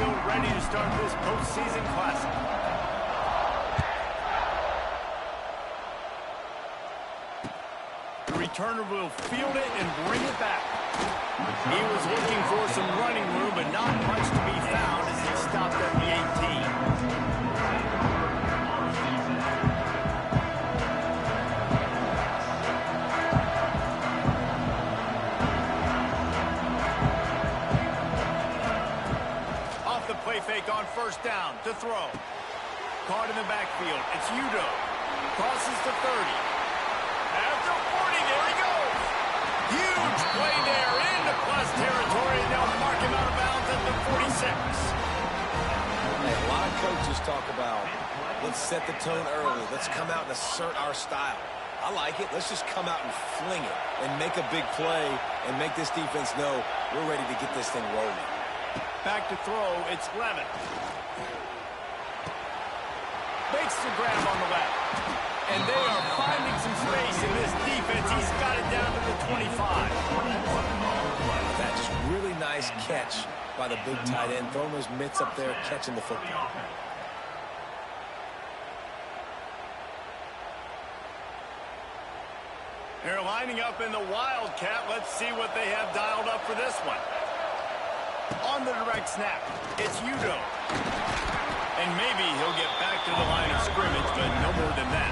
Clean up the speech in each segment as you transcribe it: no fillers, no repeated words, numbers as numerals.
field, ready to start this postseason classic. The returner will field it and bring it back. He was looking for some running room, but not much to be found as he stopped at the 18. Off the play fake on first down to throw. Caught in the backfield. It's Udo. Crosses to 30. At the 40, there he goes. Huge play there into plus territory, and they'll mark him out of bounds at the 46. Hey, a lot of coaches talk about, let's set the tone early. Let's come out and assert our style. I like it. Let's just come out and fling it and make a big play and make this defense know we're ready to get this thing rolling. Back to throw, it's Lemon. Makes the grab on the left. And they are finding some space in this defense. He's got it down to the 25. That just really nice catch by the big tight end. Throwing those mitts up there, catching the football. They're lining up in the Wildcat. Let's see what they have dialed up for this one. On the direct snap, it's Udo. And maybe he'll get back to the line of scrimmage, but no more than that.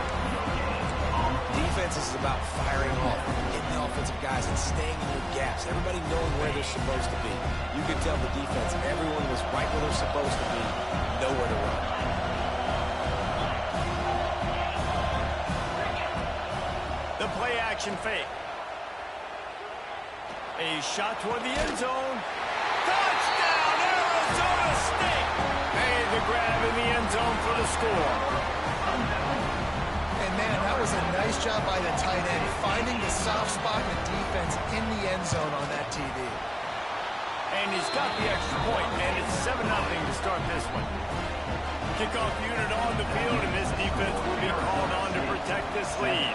Defense is about firing off, hitting the offensive guys, and staying in your gaps. Everybody knowing where they're supposed to be. You could tell the defense, everyone was right where they're supposed to be, nowhere to run. The play action fake. A shot toward the end zone. Touchdown, Arizona State! Made the grab in the end zone for the score. And, man, that was a nice job by the tight end, finding the soft spot in the defense in the end zone on that TV. And he's got the extra point, and it's 7-0 to start this one. Kickoff unit on the field, and this defense will be called on to protect this lead.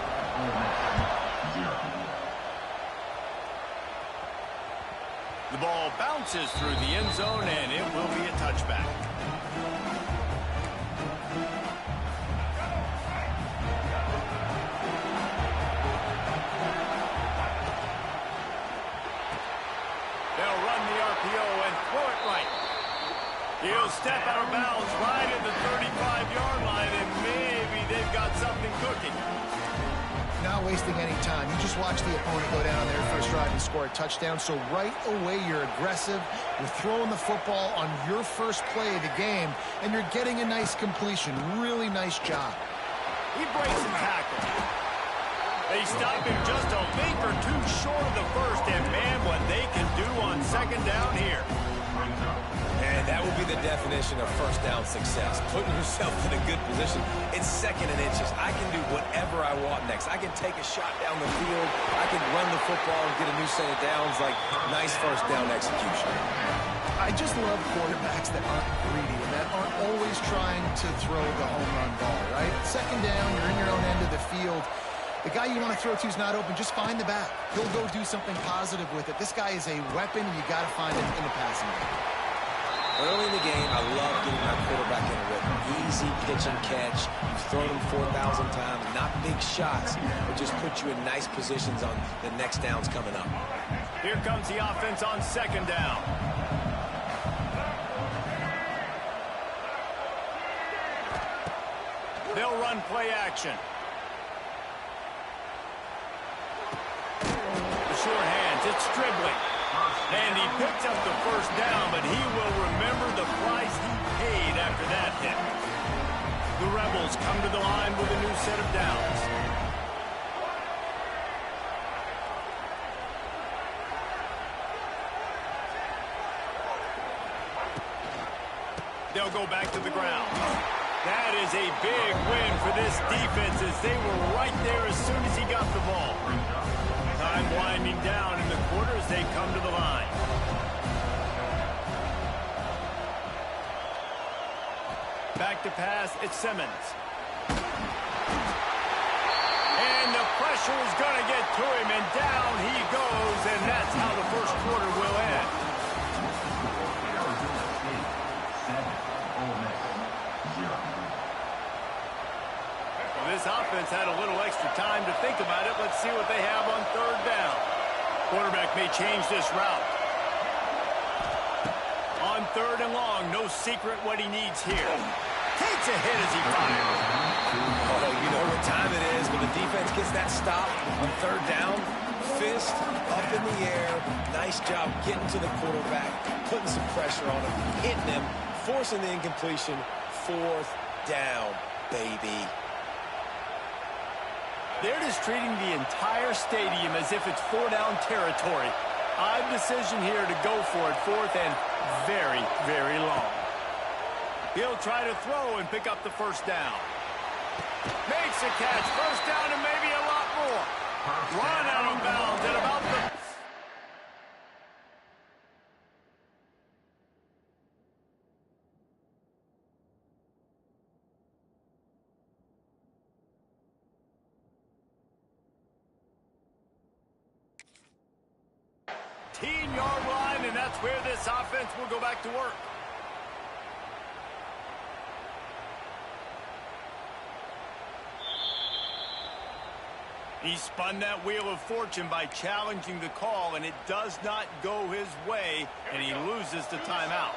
The ball bounces through the end zone, and it will be a touchback. They'll run the RPO and throw it right. He'll step out of bounds right at the 35-yard line, and maybe they've got something cooking. Not wasting any time. You just watch the opponent go down their first drive and score a touchdown. So right away, you're aggressive. You're throwing the football on your first play of the game, and you're getting a nice completion. Really nice job. He breaks and tackles. They stop him just a link or two short of the first, and man, what they can do on second down here. And that will be the definition of first down success. Putting yourself in a good position. It's second and inches. I can do whatever I want next. I can take a shot down the field. I can run the football and get a new set of downs. Like, nice first down execution. I just love quarterbacks that aren't greedy and that aren't always trying to throw the home run ball, right? Second down, you're in your own end of the field. The guy you want to throw to is not open. Just find the back. He'll go do something positive with it. This guy is a weapon, and you got to find him in the passing game. Early in the game, I love getting my quarterback in a rhythm. Easy pitch and catch. You've thrown them 4,000 times. Not big shots, but just put you in nice positions on the next downs coming up. Here comes the offense on second down. They'll run play action. The sure hands, it's dribbling. And he picks up the first down, but he will remember the price he paid after that hit. The Rebels come to the line with a new set of downs. They'll go back to the ground. That is a big win for this defense as they were right there as soon as he got the ball. Time winding down in the quarter as they come to the line. Back to pass, it's Simmons. And the pressure is going to get to him, and down he goes, and that's how the first quarter will end. This offense had a little extra time to think about it. Let's see what they have on third down. Quarterback may change this route. On third and long, no secret what he needs here. Takes a hit as he fires. Oh, you know what time it is when the defense gets that stop on third down. Fist up in the air. Nice job getting to the quarterback, putting some pressure on him, hitting him, forcing the incompletion. Fourth down, baby. They're just treating the entire stadium as if it's four-down territory. Odd decision here to go for it, fourth and very, very long. He'll try to throw and pick up the first down. Makes a catch, first down and maybe a lot more. Run out of bounds at about the... Yard line, and that's where this offense will go back to work. He spun that wheel of fortune by challenging the call, and it does not go his way, and he loses the timeout.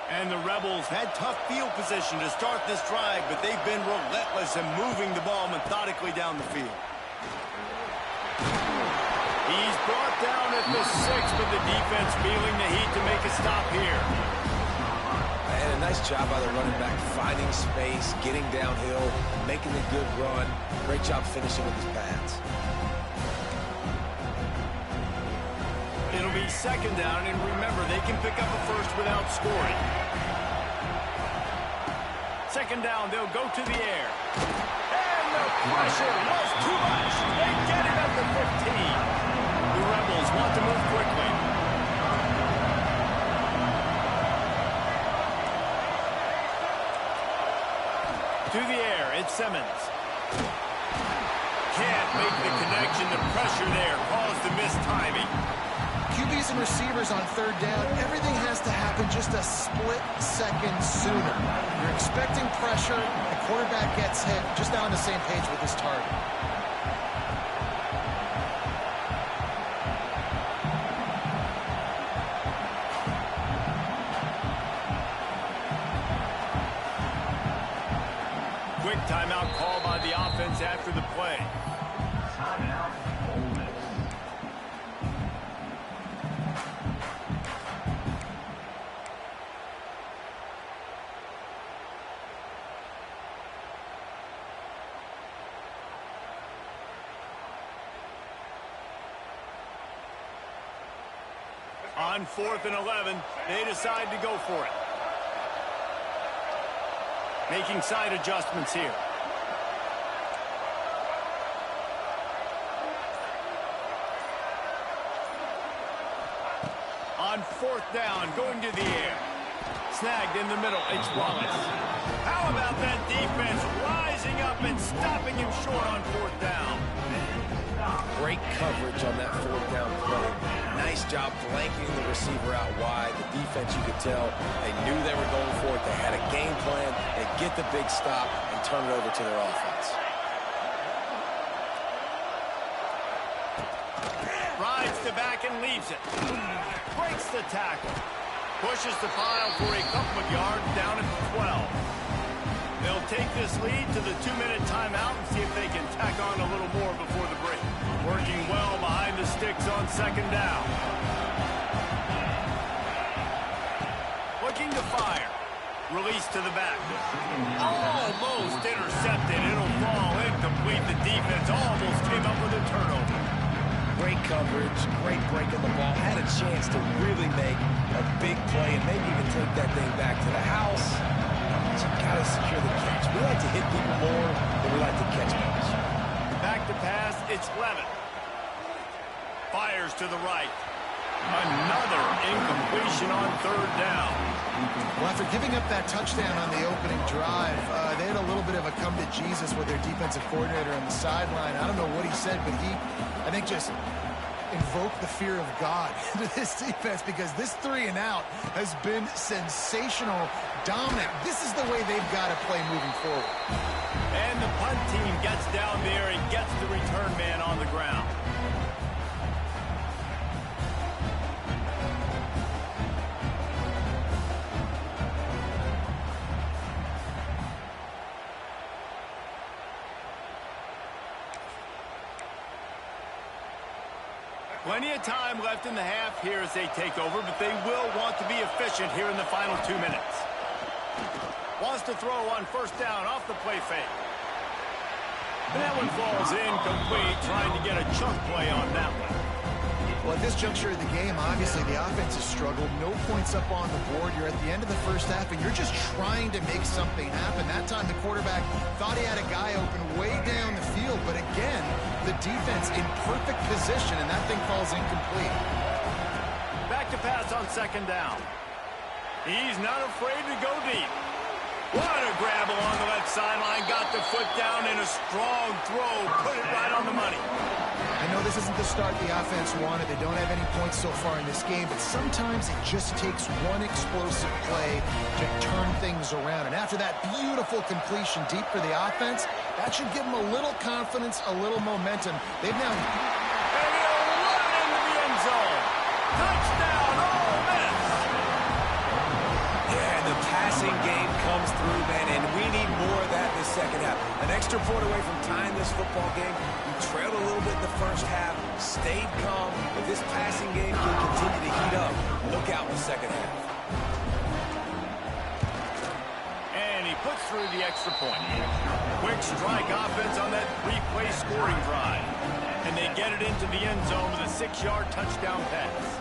And the Rebels had tough field position to start this drive, but they've been relentless in moving the ball methodically down the field. He's brought down at the 6, but the defense feeling the heat to make a stop here. And a nice job by the running back, finding space, getting downhill, making a good run. Great job finishing with his pads. It'll be second down, and remember, they can pick up a first without scoring. Second down, they'll go to the air. And the pressure was too much. They get it at the 15. The Rebels want to move quickly. To the air, it's Simmons. Can't make the connection. The pressure there caused the mistiming. QBs and receivers on third down, everything has to happen just a split second sooner. You're expecting pressure, the quarterback gets hit, just not on the same page with his target. Quick timeout call by the offense after the play. Timeout, Ole Miss. On 4th and 11, they decide to go for it. Making side adjustments here. On 4th down, going to the air. Snagged in the middle, it's Wallace. How about that defense rising up and stopping him short on 4th down? Great coverage on that fourth down play. Nice job blanking the receiver out wide. The defense, you could tell, they knew they were going for it. They had a game plan. They get the big stop and turn it over to their offense. Rides the back and leaves it. Breaks the tackle. Pushes the pile for a couple of yards down at the 12. They'll take this lead to the 2-minute timeout and see if they can tack on a little more before the break. Working well behind the sticks on second down. Looking to fire. Release to the back. Almost intercepted. It'll fall incomplete. The defense almost came up with a turnover. Great coverage, great break of the ball. Had a chance to really make a big play and maybe even take that thing back to the house. But you got to secure the catch. We like to hit people more than we like to catch balls. Back to pass, it's Levin. Fires to the right. Another incompletion on third down. Well, after giving up that touchdown on the opening drive, they had a little bit of a come to Jesus with their defensive coordinator on the sideline. I don't know what he said, but he, I think, just invoked the fear of God into this defense, because this 3 and out has been sensational, dominant. This is the way they've got to play moving forward. And the punt team gets down there and gets the return man on the ground. Plenty of time left in the half here as they take over, but they will want to be efficient here in the final 2 minutes. Wants to throw on first down off the play fake. And that one falls incomplete, trying to get a chunk play on that one. Well, at this juncture of the game, obviously the offense has struggled. No points up on the board. You're at the end of the first half, and you're just trying to make something happen. That time the quarterback thought he had a guy open way down the field, but again, the defense in perfect position, and that thing falls incomplete. Back to pass on second down. He's not afraid to go deep. What a grab along the left sideline. Got the foot down in a strong throw. Put it right on the money. I know this isn't the start the offense wanted. They don't have any points so far in this game, but sometimes it just takes one explosive play to turn things around. And after that beautiful completion deep for the offense, that should give them a little confidence, a little momentum. They've now... And he'll run into the end zone. Touchdown, Ole Miss. Yeah, the passing game comes through, man, and we need more of that in the second half. An extra point away from tying this football game. We trailed a little bit in the first half, stayed calm, but this passing game can continue to heat up. Look out in the second half. And he puts through the extra point. Quick strike offense on that three-play scoring drive. And they get it into the end zone with a 6-yard touchdown pass.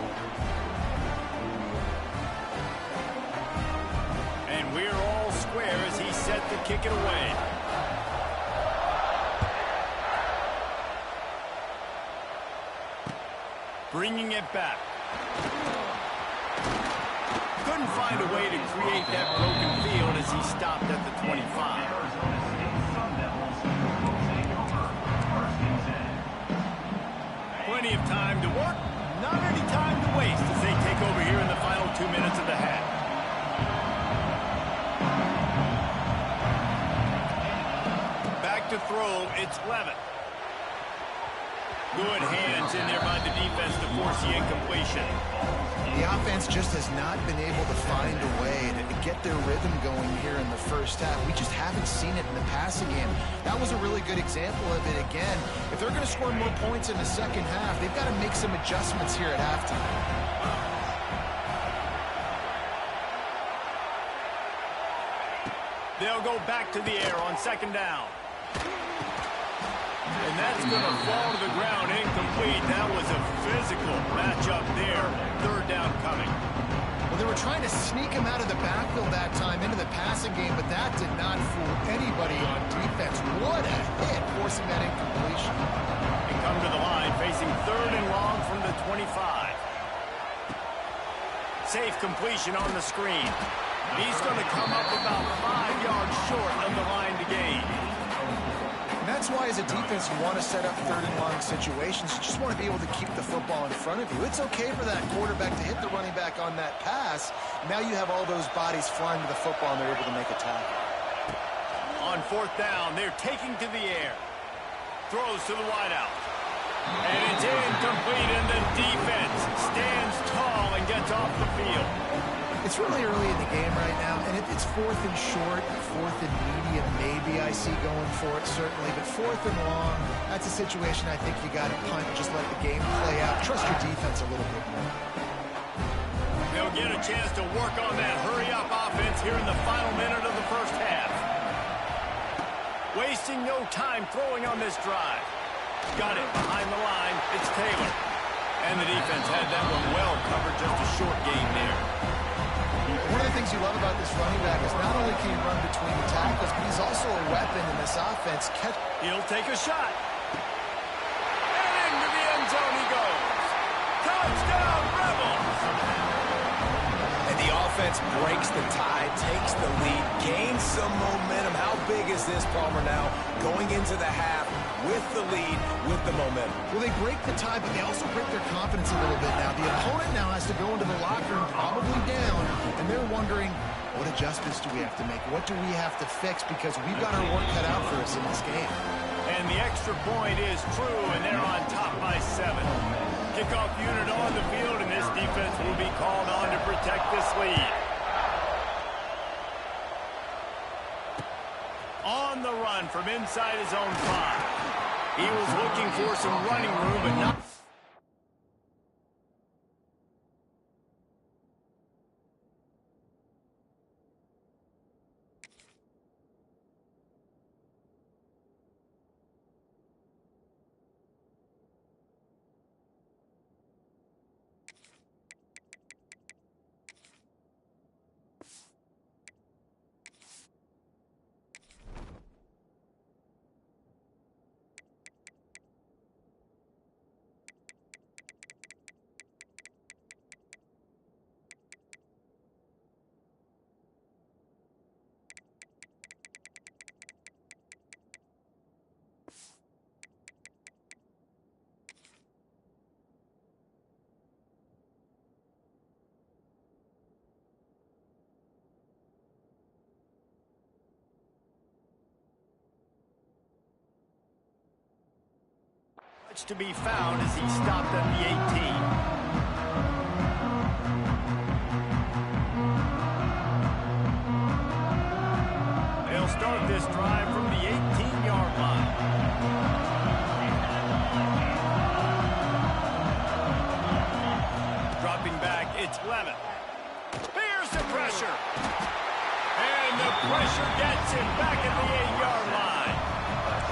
And we're all square as he's set to kick it away. Bringing it back. Couldn't find a way to create that broken field as he stopped at the 25. Plenty of time to work, not any time to waste as they take over here in the final 2 minutes of the half. Back to throw, it's Levitt. Good hands in there by the defense to force the incompletion. The offense just has not been able to find a way to get their rhythm going here in the first half. We just haven't seen it in the passing game. That was a really good example of it again. If they're going to score more points in the second half, they've got to make some adjustments here at halftime. They'll go back to the air on second down. And that's going to fall to the ground incomplete. That was a physical matchup there. Third down coming. Well, they were trying to sneak him out of the backfield that time into the passing game, but that did not fool anybody on defense. What a hit, forcing that incompletion. And come to the line, facing third and long from the 25. Safe completion on the screen. He's going to come up about 5 yards short of the line to gain. And that's why, as a defense, you want to set up third and long situations. You just want to be able to keep the football in front of you. It's okay for that quarterback to hit the running back on that pass. Now you have all those bodies flying to the football, and they're able to make a tackle. On fourth down, they're taking to the air. Throws to the wideout. And it's incomplete, and the defense stands tall and gets off the field. It's really early in the game right now, and it's fourth and short, fourth and medium, maybe I see going for it, certainly. But fourth and long, that's a situation I think you got to punt, just let the game play out. Trust your defense a little bit more. They'll get a chance to work on that hurry-up offense here in the final minute of the first half. Wasting no time throwing on this drive. Got it behind the line. It's Taylor. And the defense had that one well covered, just a short gain there. One of the things you love about this running back is not only can he run between the tackles, but he's also a weapon in this offense. He'll take a shot. And into the end zone he goes. Touchdown, Rebels! And the offense breaks the tie, takes the lead, gains some momentum. How big is this, Palmer, now? Going into the half with the lead, with the momentum. Well, they break the tie, but they also break their confidence a little bit now. The opponent now has to go into the locker room probably down, and they're wondering, well, What adjustments do we have to make? What do we have to fix? Because we've got our work cut out for us in this game. And the extra point is true, and they're on top by 7. Kickoff unit on the field, and this defense will be called on to protect this lead. On the run from inside his own 5. He was looking for some running room, but not... to be found as he stopped at the 18. They'll start this drive from the 18-yard line. Dropping back, it's Lemon. Here's the pressure. And the pressure gets him back at the 8-yard line.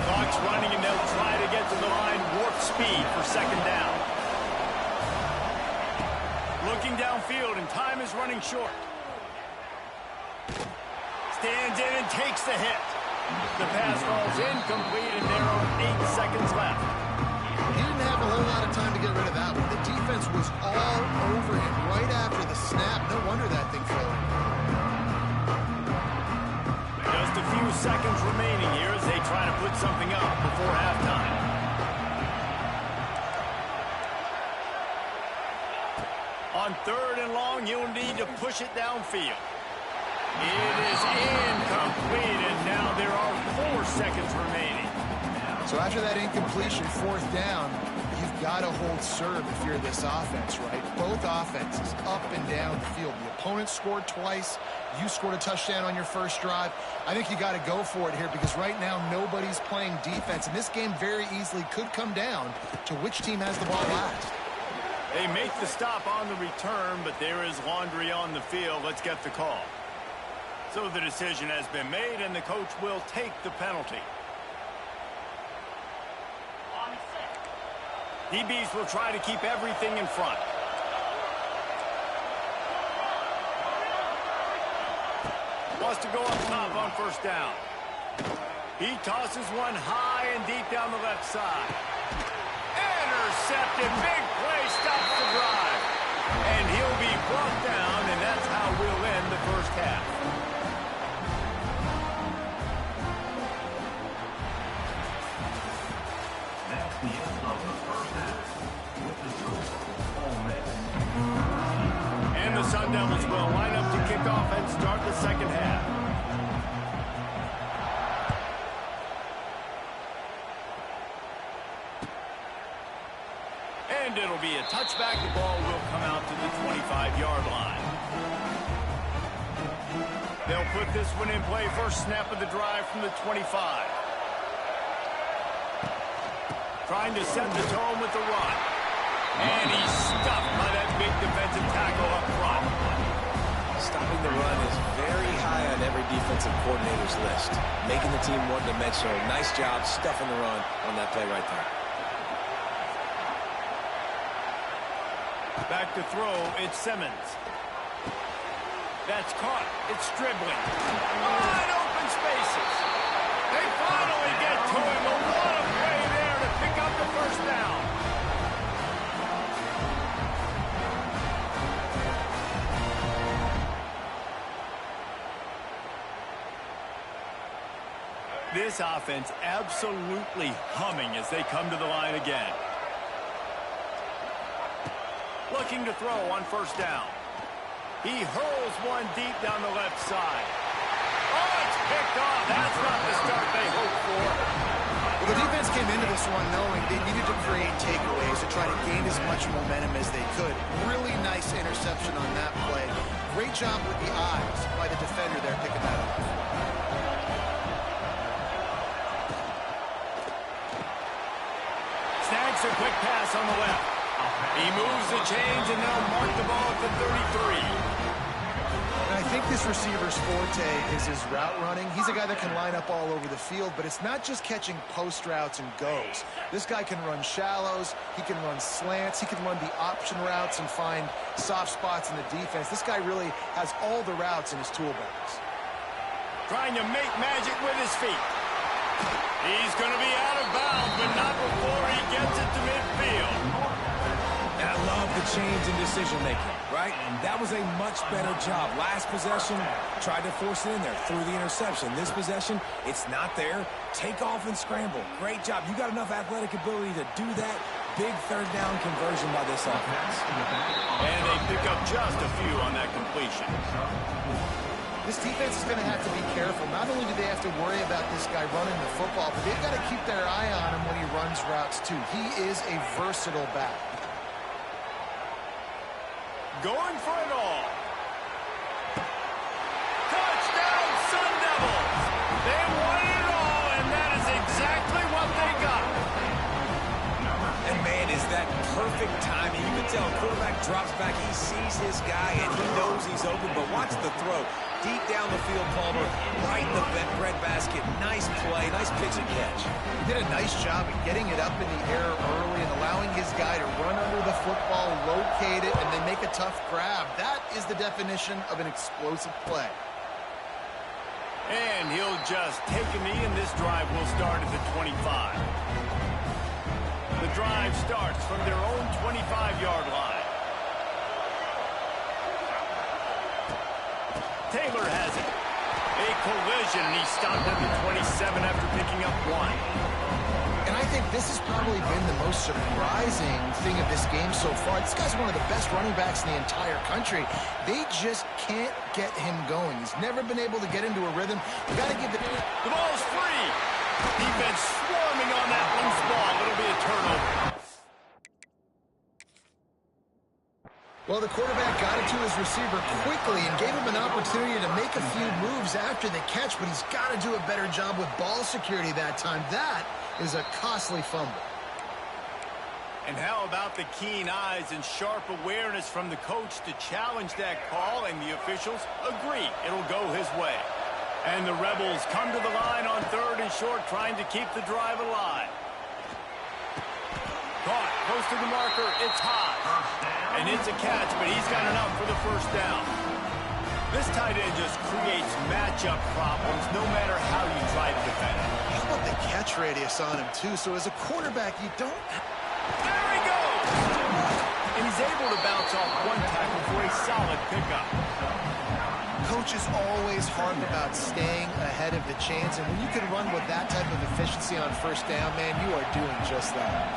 Clock's running, and they'll try to get to the line warp speed for 2nd down. Looking downfield, and time is running short. Stands in and takes the hit. The pass falls incomplete, and there are 8 seconds left. He didn't have a whole lot of time to get rid of that one. The defense was all over him right after the snap. No wonder that thing fell. Just a few seconds remaining here as they try to put something up before halftime. On 3rd and long, you'll need to push it downfield. It is incomplete, and now there are 4 seconds remaining. So after that incompletion, 4th down, you've got to hold serve if you're this offense, right? Both offenses up and down the field. The opponent scored twice. You scored a touchdown on your first drive. I think you got to go for it here because right now nobody's playing defense. And this game very easily could come down to which team has the ball last. They make the stop on the return, but there is laundry on the field. Let's get the call. So the decision has been made, and the coach will take the penalty. DBs will try to keep everything in front. Wants to go up top on 1st down. He tosses one high and deep down the left side. Intercepted. Big play stops the drive. And he'll be brought down, and that's how we'll end the first half. That's the end of the first half. With the score, Ole Miss. And the Sun Devils will line up to kick off and start the 2nd half. And it'll be a touchback. The ball will come out to the 25-yard line. They'll put this one in play. First snap of the drive from the 25. Trying to set the tone with the run. And he's stuffed by that big defensive tackle up front. Stopping the run is very high on every defensive coordinator's list. Making the team one-dimensional. Nice job stuffing the run on that play right there. Back to throw, it's Simmons. That's caught. It's dribbling. Wide open spaces. They finally get to him, but what a play there to pick up the 1st down. This offense absolutely humming as they come to the line again. Looking to throw on 1st down. He hurls one deep down the left side. Oh, it's picked off. That's not the start they hoped for. Well, the defense came into this one knowing they needed to create takeaways to try to gain as much momentum as they could. Really nice interception on that play. Great job with the eyes by the defender there picking that up. Snags a quick pass on the left. He moves the chains and now mark the ball at the 33. And I think this receiver's forte is his route running. He's a guy that can line up all over the field, but it's not just catching post routes and goes. This guy can run shallows, he can run slants, he can run the option routes and find soft spots in the defense. This guy really has all the routes in his toolbox. Trying to make magic with his feet. He's going to be out of bounds, but not before he gets it to midfield. And I love the change in decision-making, right? That was a much better job. Last possession, tried to force it in there, threw the interception. This possession, it's not there. Take off and scramble. Great job. You got enough athletic ability to do that. Big third down conversion by this offense. And they pick up just a few on that completion. This defense is going to have to be careful. Not only do they have to worry about this guy running the football, but they've got to keep their eye on him when he runs routes too. He is a versatile back. Going for it all. Touchdown, Sun Devils! They wanted it all, and that is exactly what they got. And man, is that perfect timing. You can tell quarterback drops back, he sees his guy, and he knows he's open, but watch the throw. Deep down the field, Palmer, right in the breadbasket. Nice play, nice pitch and catch. He did a nice job of getting it up in the air early and allowing his guy to run under the football, locate it, and then make a tough grab. That is the definition of an explosive play. And he'll just take a knee, and this drive will start at the 25. The drive starts from their own 25-yard line. Taylor has it. A collision, and he stopped at the 27 after picking up one. And I think this has probably been the most surprising thing of this game so far. This guy's one of the best running backs in the entire country. They just can't get him going. He's never been able to get into a rhythm. You got to give it. The ball's free. Defense swarming on that loose ball. It'll be a turnover. Well, the quarterback got it to his receiver quickly and gave him an opportunity to make a few moves after the catch, but he's got to do a better job with ball security that time. That is a costly fumble. And how about the keen eyes and sharp awareness from the coach to challenge that call, and the officials agree it'll go his way. And the Rebels come to the line on 3rd and short, trying to keep the drive alive. Caught, close to the marker, it's high. And it's a catch, but he's got enough for the first down. This tight end just creates matchup problems no matter how you try to defend it. How about the catch radius on him, too? So as a quarterback, you don't... There he goes! And he's able to bounce off one tackle for a solid pickup. Coaches always harp about staying ahead of the chains, and when you can run with that type of efficiency on first down, man, you are doing just that.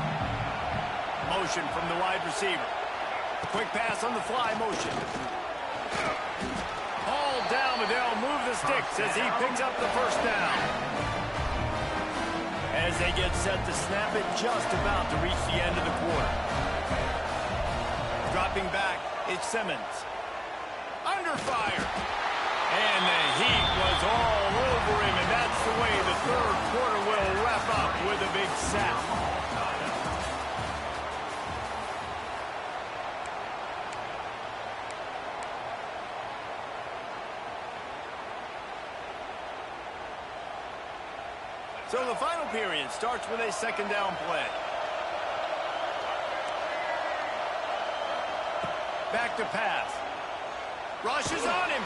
Motion from the wide receiver. Quick pass on the fly motion. Hauled down, but they'll move the sticks as he picks up the first down. As they get set to snap it, just about to reach the end of the quarter. Dropping back, it's Simmons. Under fire. And the heat was all over him, and that's the way the third quarter will wrap up with a big sack. So the final period starts with a second down play. Back to pass. Rush is on him.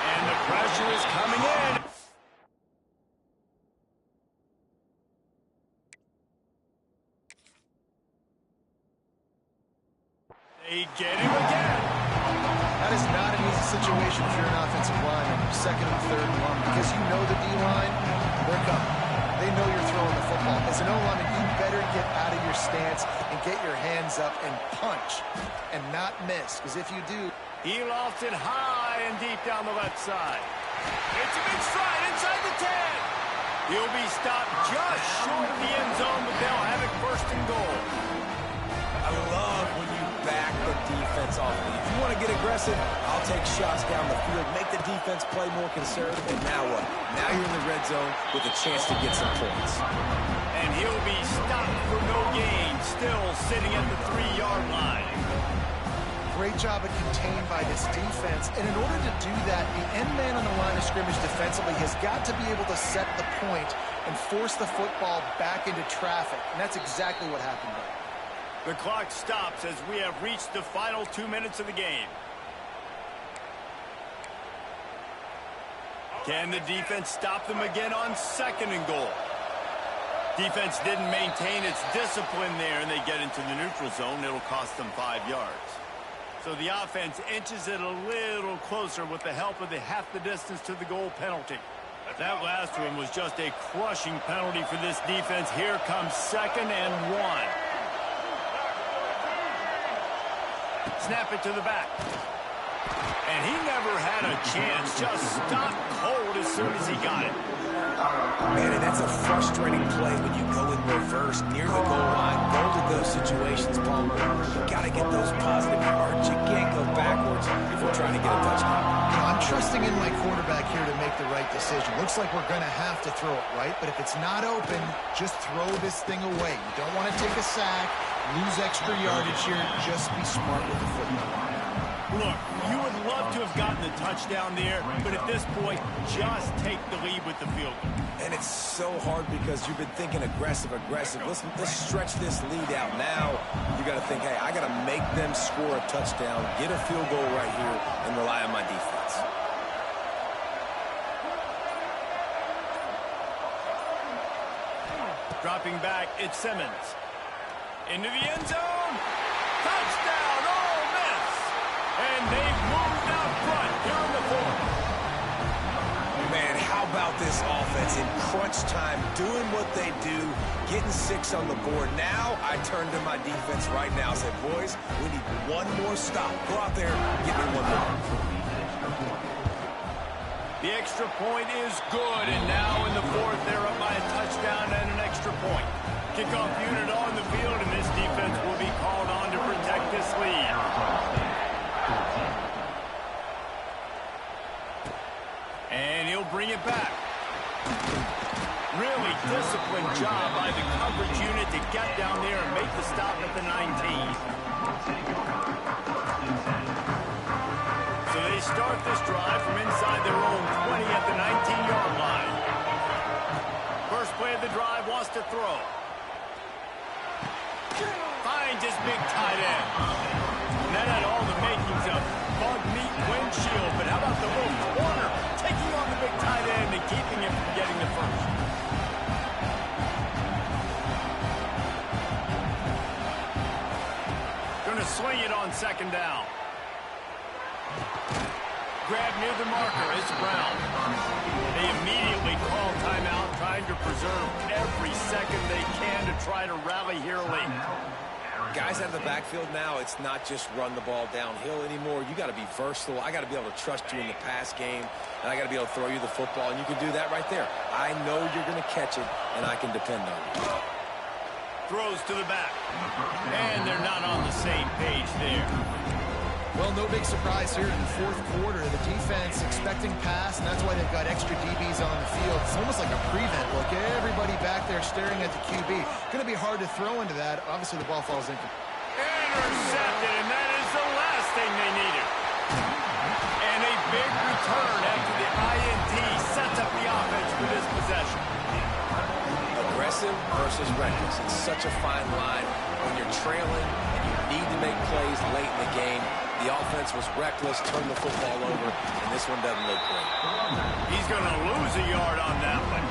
And the pressure is coming in. They get him again. That is not an easy situation if you're an offensive lineman, second and third and long, because you know the D-line, they're coming. They know you're throwing the football. As an O-lineman, you better get out of your stance and get your hands up and punch and not miss, because if you do... He lofts it high and deep down the left side. It's a big stride inside the 10. He'll be stopped just short of the end zone, but they'll have it first and goal. I love when you back the defense off. If you want to get aggressive, I'll take shots down the field, make the defense play more conservative, and now what? Now you're in the red zone with a chance to get some points. And he'll be stopped for no gain, still sitting at the 3-yard line. Great job of contained by this defense. And in order to do that, the end man on the line of scrimmage defensively has got to be able to set the point and force the football back into traffic. And that's exactly what happened there. The clock stops as we have reached the final 2 minutes of the game. Can the defense stop them again on second and goal? Defense didn't maintain its discipline there, and they get into the neutral zone. It'll cost them 5 yards. So the offense inches it a little closer with the help of the half the distance to the goal penalty. That last one was just a crushing penalty for this defense. Here comes 2nd and 1. Snap it to the back. And he never had a chance. Just stopped cold as soon as he got it. Man, and that's a frustrating play when you go in reverse near the goal line. Goal to those situations, Palmer. You got to get those positive yards. You can't go backwards if you're trying to get a touchdown. You know, I'm trusting in my quarterback here to make the right decision. Looks like we're going to have to throw it, right? But if it's not open, just throw this thing away. You don't want to take a sack, lose extra yardage here. Just be smart with the football. Look, you would love to have gotten the touchdown there, but at this point, just take the lead with the field goal. And it's so hard because you've been thinking aggressive. Let's stretch this lead out. Now you got to think, hey, I got to make them score a touchdown, get a field goal right here, and rely on my defense. Dropping back, it's Simmons. Into the end zone. Touchdown, Ole Miss. And they've moved out front here in the 4th. Man, how about this offense in crunch time, doing what they do, getting 6 on the board. Now I turn to my defense right now and say, boys, we need one more stop. Go out there, get me one more. The extra point is good, and now in the 4th, they're up by a touchdown and an extra point. Kickoff unit on the field, and this defense will be called on to protect this lead. And he'll bring it back. Really disciplined job by the coverage unit to get down there and make the stop at the 19. So they start this drive from inside their own 20 at the 19-yard line. First play of the drive, wants to throw. Finds his big tight end. And that had all the makings of bug meat windshield, but how about the little corner taking on the big tight end and keeping him from getting the first? Going to swing it on 2nd down. Grab near the marker, it's Brown. They immediately call timeout, trying to preserve every second they can to try to rally here late. Guys out of the backfield now, it's not just run the ball downhill anymore. You got to be versatile. I got to be able to trust you in the pass game, and I got to be able to throw you the football, and you can do that right there. I know you're going to catch it, and I can depend on you. Throws to the back, and they're not on the same page there. Well, no big surprise here in the 4th quarter. The defense expecting pass, and that's why they've got extra DBs on the field. It's almost like a prevent look. Everybody back there staring at the QB. Going to be hard to throw into that. Obviously, the ball falls in. Intercepted, and that is the last thing they needed. And a big return after the INT sets up the offense for this possession. Aggressive versus reckless. It's such a fine line when you're trailing and you need to make plays late in the game. The offense was reckless, turned the football over, and this one doesn't look great. He's going to lose a yard on that one.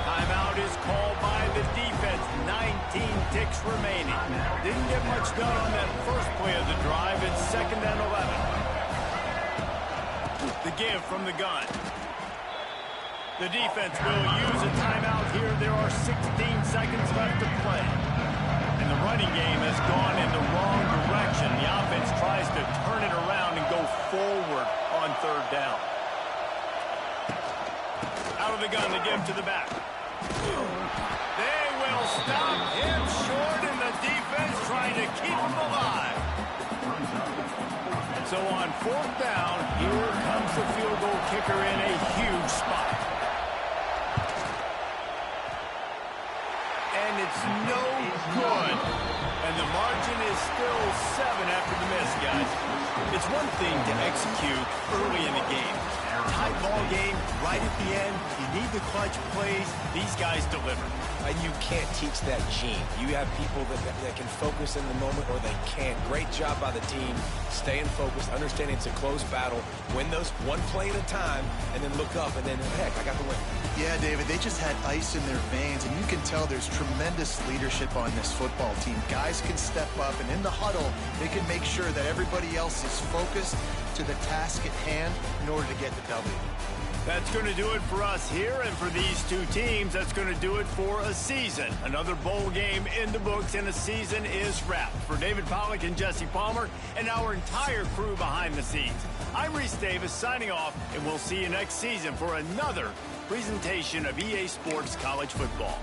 Timeout is called by the defense. 19 ticks remaining. Didn't get much done on that first play of the drive. It's 2nd and 11. The give from the gun. The defense will use a timeout here. There are 16 seconds left to play. And the running game has gone in the wrong direction. The offense tries to turn it around and the gun to give to the back. They will stop him short, and the defense trying to keep him alive. So on 4th down, here comes the field goal kicker in a huge spot. And it's no good. And the margin is still 7 after the miss, guys. It's one thing to execute early in the game. Tight ball game, right at the end. You need the clutch plays. These guys deliver. And you can't teach that gene. You have people that can focus in the moment or they can't. Great job by the team, staying focused, understanding it's a close battle, win those one play at a time, and then look up, and then, heck, I got the win. Yeah, David, they just had ice in their veins, and you can tell there's tremendous leadership on this football team. Guys can step up, and in the huddle, they can make sure that everybody else is focused to the task at hand in order to get the W. That's going to do it for us here, and for these two teams, that's going to do it for a season. Another bowl game in the books, and a season is wrapped. For David Pollack and Jesse Palmer, and our entire crew behind the scenes, I'm Reese Davis signing off, and we'll see you next season for another presentation of EA Sports College Football.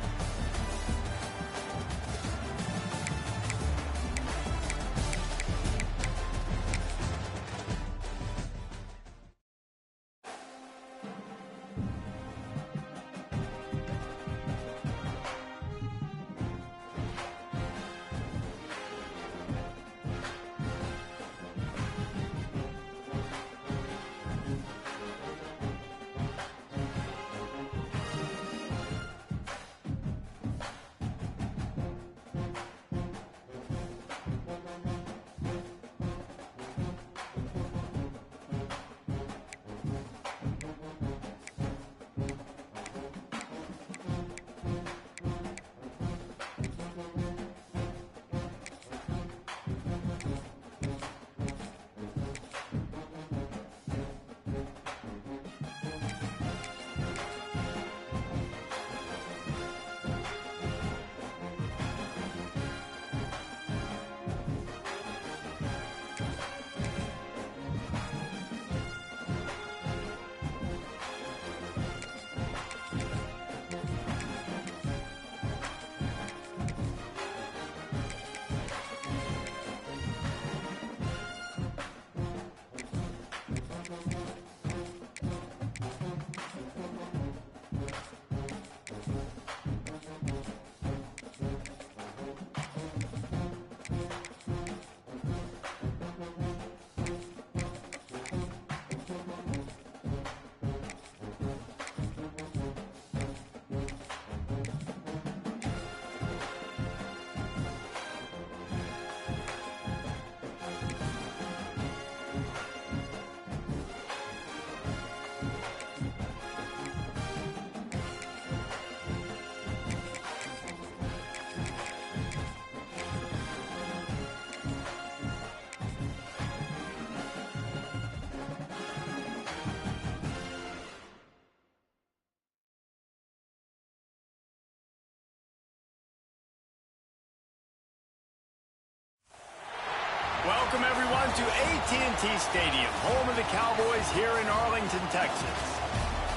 Welcome, everyone, to AT&T Stadium, home of the Cowboys here in Arlington, Texas.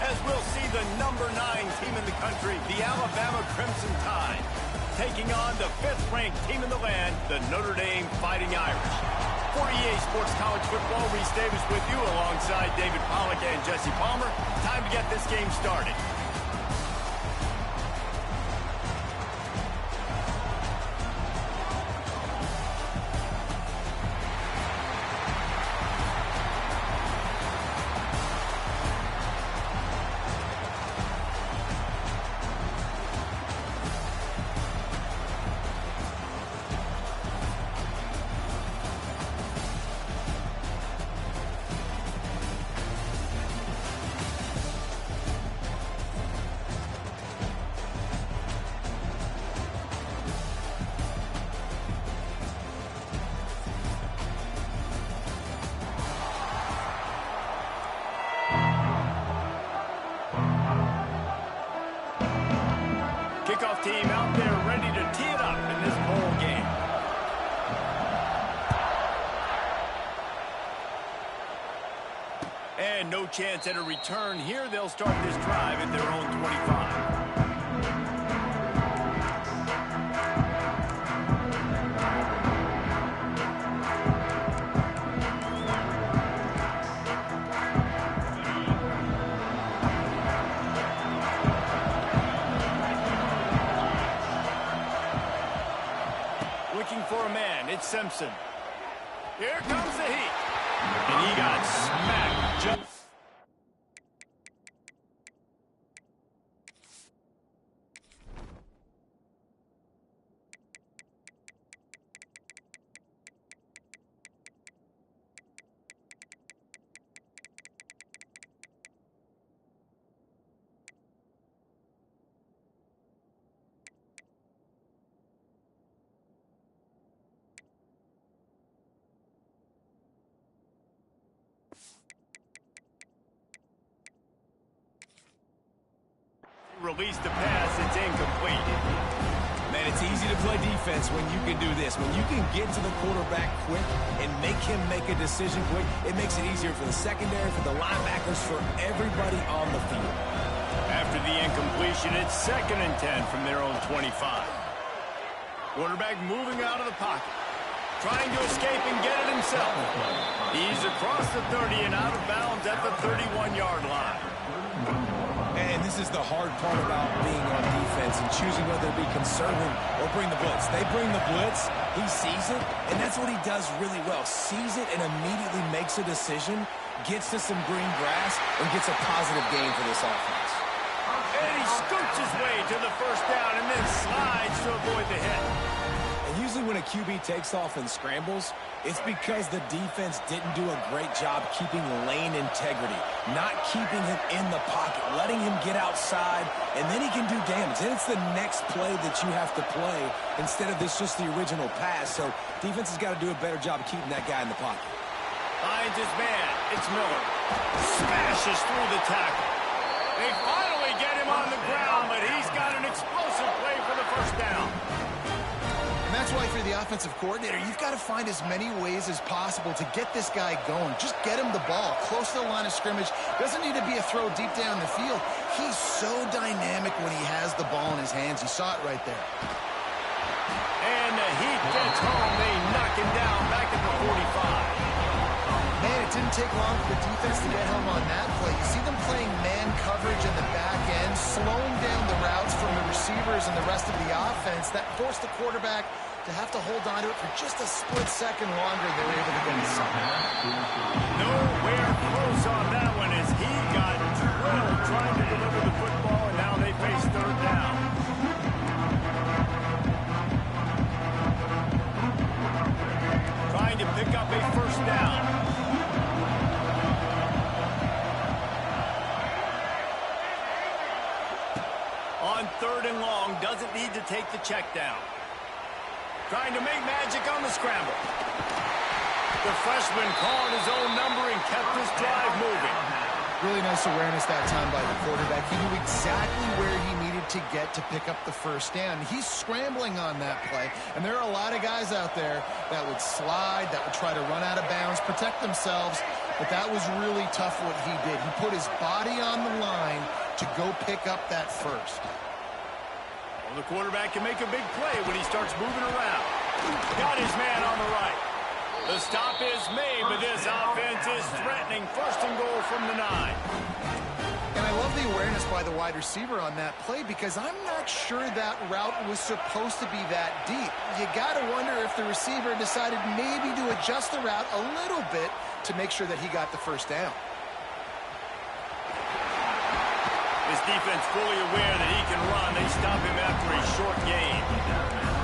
As we'll see the number 9 team in the country, the Alabama Crimson Tide, taking on the 5th-ranked team in the land, the Notre Dame Fighting Irish. For EA Sports College Football, Reese Davis with you alongside David Pollack and Jesse Palmer. Time to get this game started. chance at a return here. They'll start this drive at their own 25. Looking for a man, it's Simpson. Here comes the heat. And he got smacked just... Release the pass, it's incomplete. Man, it's easy to play defense when you can do this. When you can get to the quarterback quick and make him make a decision quick, it makes it easier for the secondary, for the linebackers, for everybody on the field. After the incompletion, it's 2nd and 10 from their own 25. Quarterback moving out of the pocket. Trying to escape and get it himself. He's across the 30 and out of bounds at the 31-yard line. And this is the hard part about being on defense and choosing whether to be conservative or bring the blitz. They bring the blitz, he sees it, and that's what he does really well. Sees it and immediately makes a decision, gets to some green grass, and gets a positive gain for this offense. And he scoots his way to the first down and then slides to avoid the hit. And usually when a QB takes off and scrambles, it's because the defense didn't do a great job keeping lane integrity, not keeping him in the pocket, letting him get outside, and then he can do damage. Then it's the next play that you have to play instead of this just the original pass. So defense has got to do a better job of keeping that guy in the pocket. Finds his man. It's Miller. Smashes through the tackle. They finally get him on the ground, but he's got an explosive play for the first down. And that's why, if you're the offensive coordinator, you've got to find as many ways as possible to get this guy going. Just get him the ball close to the line of scrimmage. Doesn't need to be a throw deep down the field. He's so dynamic when he has the ball in his hands. You saw it right there. And the Heat gets home. They knock him down back at the 45. Man, it didn't take long for the defense to get home on that play. You see them playing man coverage in the back end, slowing down the routes from the receivers and the rest of the offense. That forced the quarterback to have to hold on to it for just a split second longer. They were able to get it somewhere. Nowhere close on that one as he got drilled trying to deliver the football, and now they face 3rd down. Trying to pick up a first down. On 3rd and long, doesn't need to take the check down. Trying to make magic on the scramble. The freshman called his own number and kept his drive moving. Really nice awareness that time by the quarterback. He knew exactly where he needed to get to pick up the first down. He's scrambling on that play, and there are a lot of guys out there that would slide, that would try to run out of bounds, protect themselves, but that was really tough what he did. He put his body on the line to go pick up that first. Well, the quarterback can make a big play when he starts moving around. Got his man on the right. The stop is made, but this offense is threatening. 1st and goal from the 9. And I love the awareness by the wide receiver on that play because I'm not sure that route was supposed to be that deep. You got to wonder if the receiver decided maybe to adjust the route a little bit to make sure that he got the first down. His defense fully aware that he can run. They stop him after a short gain.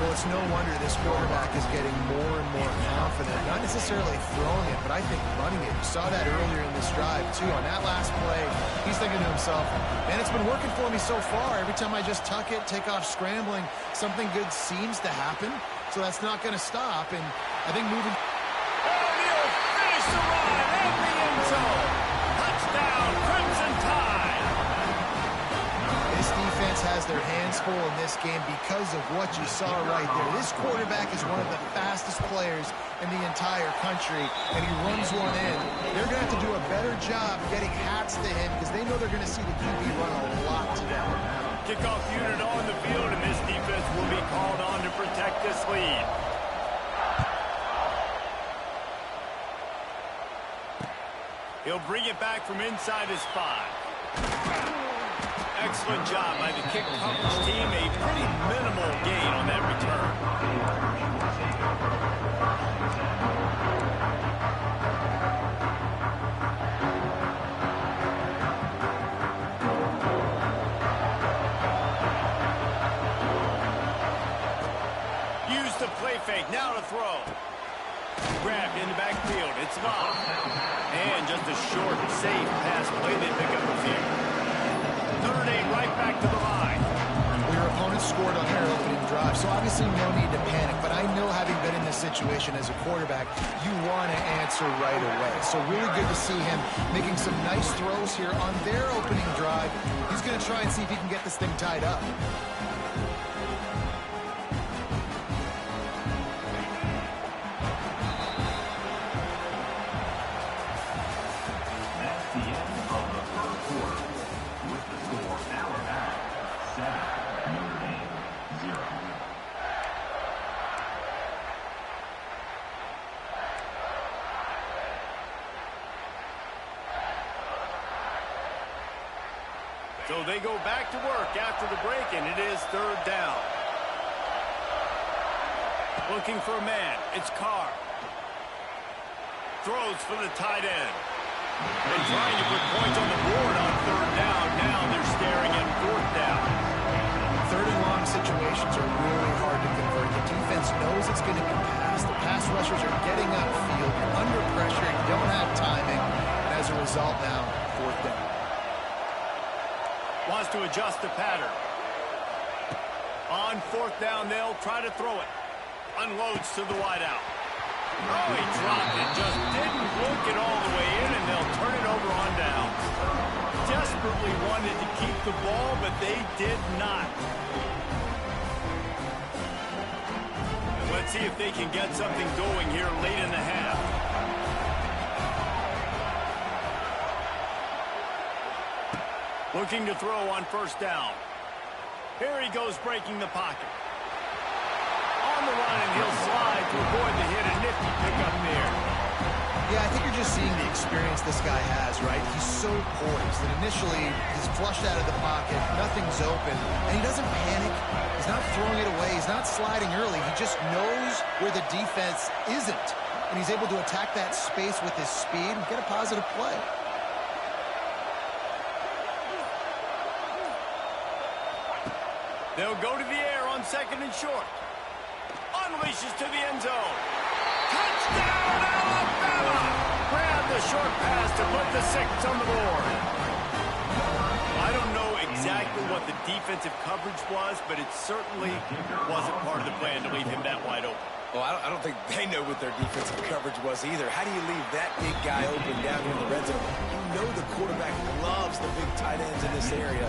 Well, it's no wonder this quarterback is getting more and more confident. Not necessarily throwing it, but I think running it. You saw that earlier in this drive, too. On that last play, he's thinking to himself, man, it's been working for me so far. Every time I just tuck it, take off scrambling, something good seems to happen. So that's not going to stop. And I think moving... And he'll finish the run at the end zone. Touchdown, Crimson Tide. This defense defense has their hands full in this game because of what you saw right there. This quarterback is one of the fastest players in the entire country, and he runs one in. They're going to have to do a better job getting hats to him because they know they're going to see the QB run a lot today. Kickoff unit on the field, and this defense will be called on to protect this lead. He'll bring it back from inside his 5. Excellent job by the kick coverage team. A pretty minimal gain on that return. Use the play fake. Now to throw. Grabbed in the backfield. It's locked. And just a short, safe pass play. They pick up the field. 3rd and 8, right back to the line. Well, your opponent scored on their opening drive, so obviously no need to panic. But I know, having been in this situation as a quarterback, you want to answer right away. So really good to see him making some nice throws here on their opening drive. He's going to try and see if he can get this thing tied up. So they go back to work after the break, and it is 3rd down. Looking for a man. It's Carr. Throws for the tight end. And trying to put points on the board on 3rd down. Now they're staring at 4th down. 3rd and long situations are really hard to convert. The defense knows it's going to be passed. The pass rushers are getting upfield. You're under pressure. You don't have timing. And as a result now, 4th down. Wants to adjust the pattern. On 4th down, they'll try to throw it. Unloads to the wideout. Oh, he dropped it. Just didn't look it all the way in, and they'll turn it over on down. Desperately wanted to keep the ball, but they did not. And let's see if they can get something going here late in the half. Looking to throw on 1st down. Here he goes, breaking the pocket. On the run, and he'll slide to avoid the hit. A nifty pickup there. Yeah, I think you're just seeing the experience this guy has, right? He's so poised that initially he's flushed out of the pocket, nothing's open, and he doesn't panic. He's not throwing it away. He's not sliding early. He just knows where the defense isn't, and he's able to attack that space with his speed and get a positive play. They'll go to the air on 2nd and short. Unleashes to the end zone. Touchdown, Alabama! Grab the short pass to put the 6 on the board. I don't know exactly what the defensive coverage was, but it certainly wasn't part of the plan to leave him that wide open. Well, I don't think they know what their defensive coverage was either. How do you leave that big guy open down here in the red zone? You know the quarterback loves the big tight ends in this area.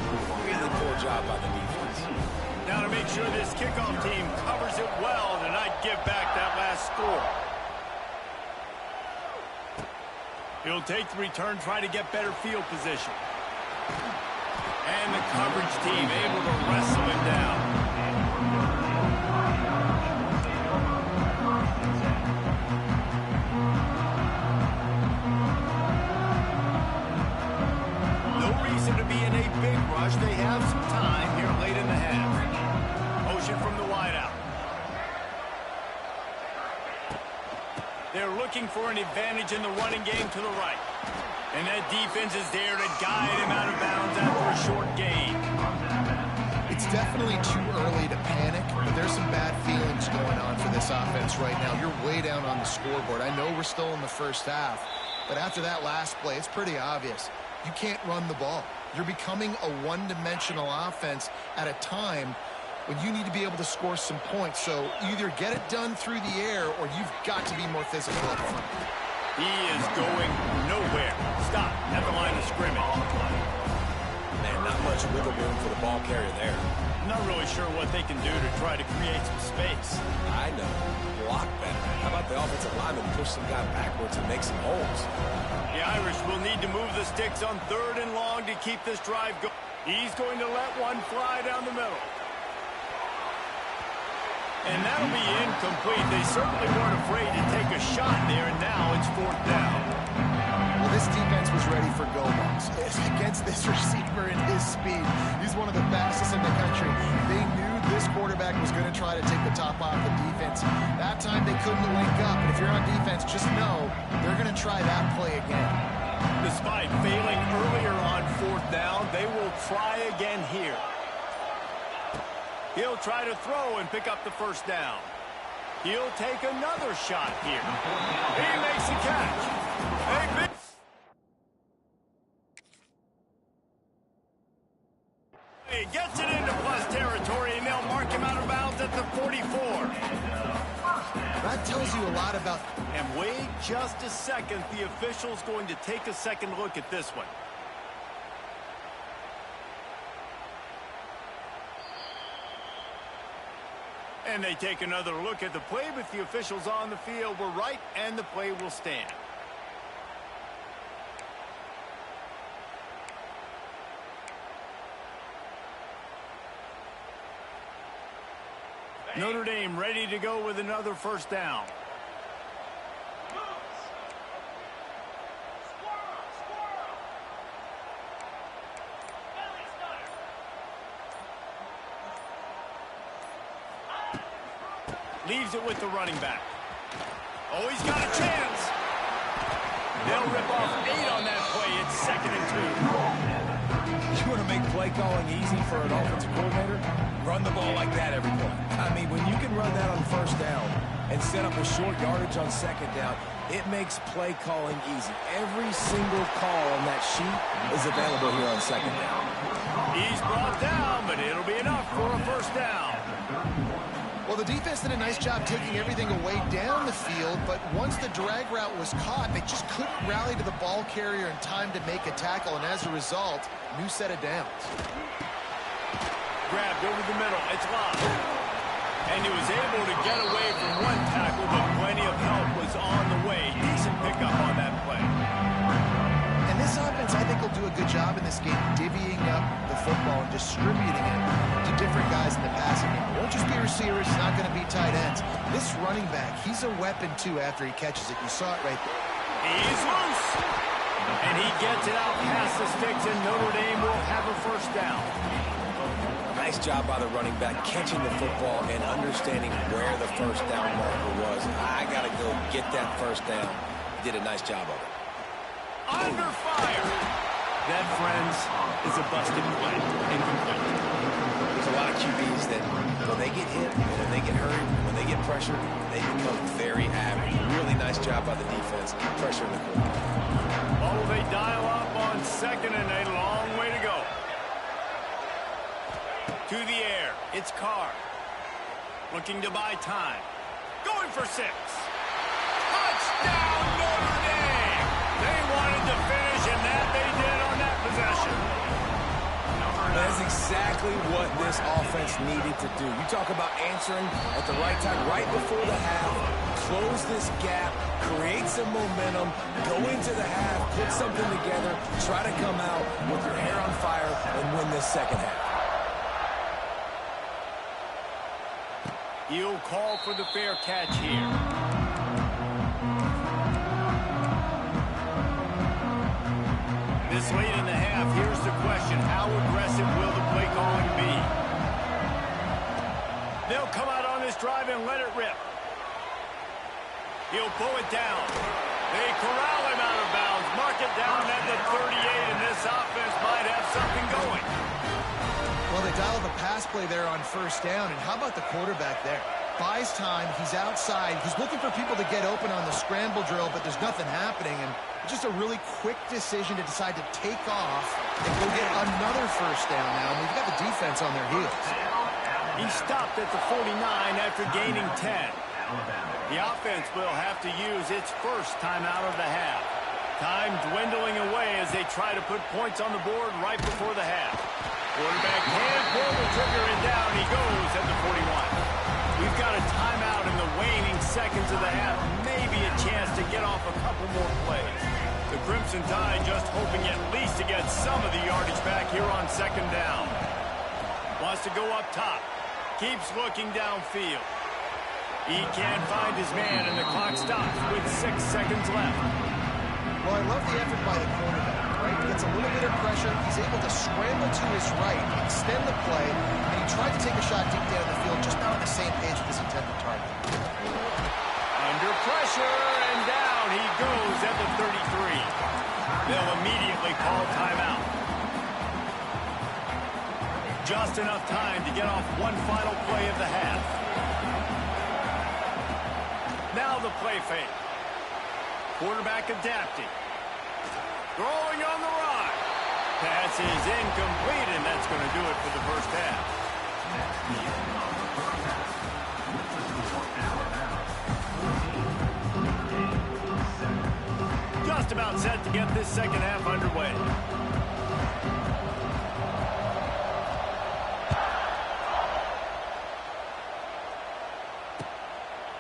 Really poor job by the defense. Now to make sure this kickoff team covers it well to not give back that last score. He'll take the return, try to get better field position. And the coverage team able to wrestle him down. To be in a big rush. They have some time here late in the half. Motion from the wideout. They're looking for an advantage in the running game to the right. And that defense is there to guide him out of bounds after a short gain. It's definitely too early to panic, but there's some bad feelings going on for this offense right now. You're way down on the scoreboard. I know we're still in the first half, but after that last play, it's pretty obvious. You can't run the ball. You're becoming a one-dimensional offense at a time when you need to be able to score some points. So either get it done through the air or you've got to be more physical up front. He is going nowhere. Stop at the line of scrimmage. Man, not much wiggle room for the ball carrier there. I'm not really sure what they can do to try to create some space. I know. Block better. How about the offensive lineman push some guy backwards and make some holes? The Irish will need to move the sticks on 3rd and long to keep this drive going. He's going to let one fly down the middle. And that'll be incomplete. They certainly weren't afraid to take a shot there, and now it's 4th down. Well, this defense was ready for go balls. Against this receiver and his speed, he's one of the fastest in the country. They knew this quarterback was going to try to take the top off the defense. That time they couldn't link up, and if you're on defense, just know they're going to try that play again. Despite failing earlier on 4th down, they will try again here. He'll try to throw and pick up the 1st down. He'll take another shot here. He makes the catch. He gets it into plus territory, and they'll mark him out of bounds at the 44. That tells you a lot about... And wait just a second. The official's going to take a second look at this one. And they take another look at the play, but the officials on the field were right, and the play will stand. Notre Dame ready to go with another 1st down. Leaves it with the running back. Oh, he's got a chance. They'll rip off 8 on that play. It's 2nd and 2. You want to make play calling easy for an offensive coordinator? Run the ball like that every play. I mean, when you can run that on 1st down and set up a short yardage on 2nd down, it makes play calling easy. Every single call on that sheet is available here on 2nd down. He's brought down, but it'll be enough for a 1st down. Well, the defense did a nice job taking everything away down the field, but once the drag route was caught, they just couldn't rally to the ball carrier in time to make a tackle, and as a result, new set of downs. Grabbed over the middle. It's lost. And he was able to get away from one tackle, but plenty of help was on the way. Decent pickup on that play. And this offense, I think, will do a good job in this game divvying up the football and distributing it to different guys in the passing game. It won't just be receivers. It's not going to be tight ends. This running back, he's a weapon, too, after he catches it. You saw it right there. He's loose. And he gets it out past the sticks, and Notre Dame will have a 1st down. Nice job by the running back catching the football and understanding where the 1st down marker was. I got to go get that 1st down. He did a nice job of it. Under fire. That, friends, is a busted play. Incomplete. There's a lot of QBs that when they get hit, when they get hurt, when they get pressured, they become very average. Really nice job by the defense. Keep pressuring the quarterback. Oh, they dial up on 2nd and a long way to go. To the air. It's Carr. Looking to buy time. Going for 6. Touchdown, Notre Dame! They wanted to finish, and that they did on that possession. That's exactly what this offense needed to do. You talk about answering at the right time, right before the half, close this gap, create some momentum, go into the half, put something together, try to come out with your hair on fire and win this 2nd half. He'll call for the fair catch here. This late in the half, here's the question. How aggressive will the play calling be? They'll come out on this drive and let it rip. He'll pull it down. They corral him out of bounds. Mark it down at the 38, and this offense might have something going. Well, they dialed the pass play there on 1st down, and how about the quarterback there? Buys time, he's outside, he's looking for people to get open on the scramble drill, but there's nothing happening, and it's just a really quick decision to decide to take off and go get another 1st down now, and they've got the defense on their heels. He stopped at the 49 after gaining 10. The offense will have to use its 1st time out of the half. Time dwindling away as they try to put points on the board right before the half. Quarterback can pull the trigger, and down he goes at the 41. We've got a timeout in the waning seconds of the half. Maybe a chance to get off a couple more plays. The Crimson Tide just hoping at least to get some of the yardage back here on second down. Wants to go up top. Keeps looking downfield. He can't find his man, and the clock stops with 6 seconds left. Well, I love the effort by the quarterback, right? He gets a little bit of pressure. He's able to scramble to his right, extend the play, and he tried to take a shot deep down the field, just not on the same page with his intended target. Under pressure, and down he goes at the 33. They'll immediately call timeout. Just enough time to get off one final play of the half. Now the play fake. Quarterback adapting. Throwing on the run. Pass is incomplete, and that's going to do it for the first half. Just about set to get this second half underway.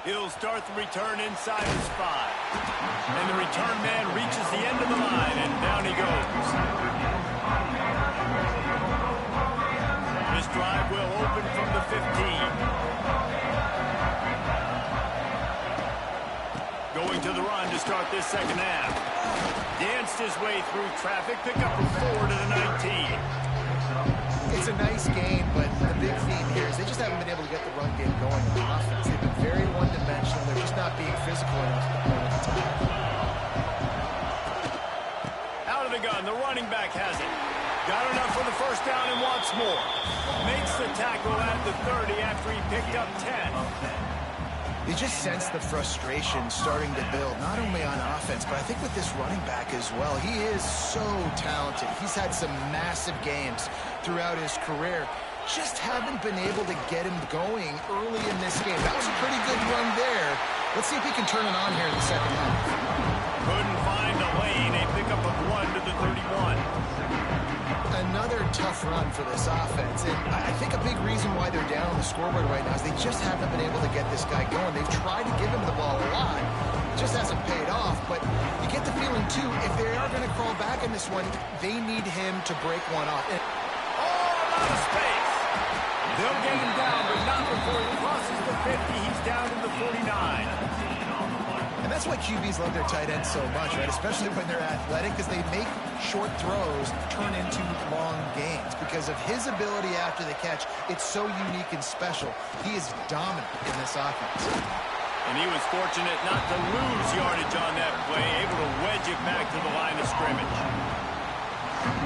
He'll start the return inside his 5. And the return man reaches the end of the line, and down he goes. This drive will open from the 15. Going to the run to start this second half. Danced his way through traffic, pick up a 4 to the 19. It's a nice game, but the big theme here is they just haven't been able to get the run game going on offense. They've been very one-dimensional. They're just not being physical enough to play at the time. Out of the gun, the running back has it. Got enough for the first down and wants more. Makes the tackle at the 30 after he picked up 10. You just sense the frustration starting to build, not only on offense, but I think with this running back as well. He is so talented. He's had some massive games throughout his career. Just haven't been able to get him going early in this game. That was a pretty good run there. Let's see if he can turn it on here in the second half. Couldn't find a lane. A pickup of 1 to the 31. Another tough run for this offense, and I think a big reason why they're down on the scoreboard right now is they just haven't been able to get this guy going. They've tried to give him the ball a lot. It just hasn't paid off, but you get the feeling, too, if they are going to crawl back in this one, they need him to break one off. Oh, a lot of space. They'll get him down, but not before he crosses the 50. He's down to the 49. And that's why QBs love their tight ends so much, right? Especially when they're athletic, because they make short throws turn into long gains. Because of his ability after the catch, it's so unique and special. He is dominant in this offense. And he was fortunate not to lose yardage on that play, able to wedge it back to the line of scrimmage.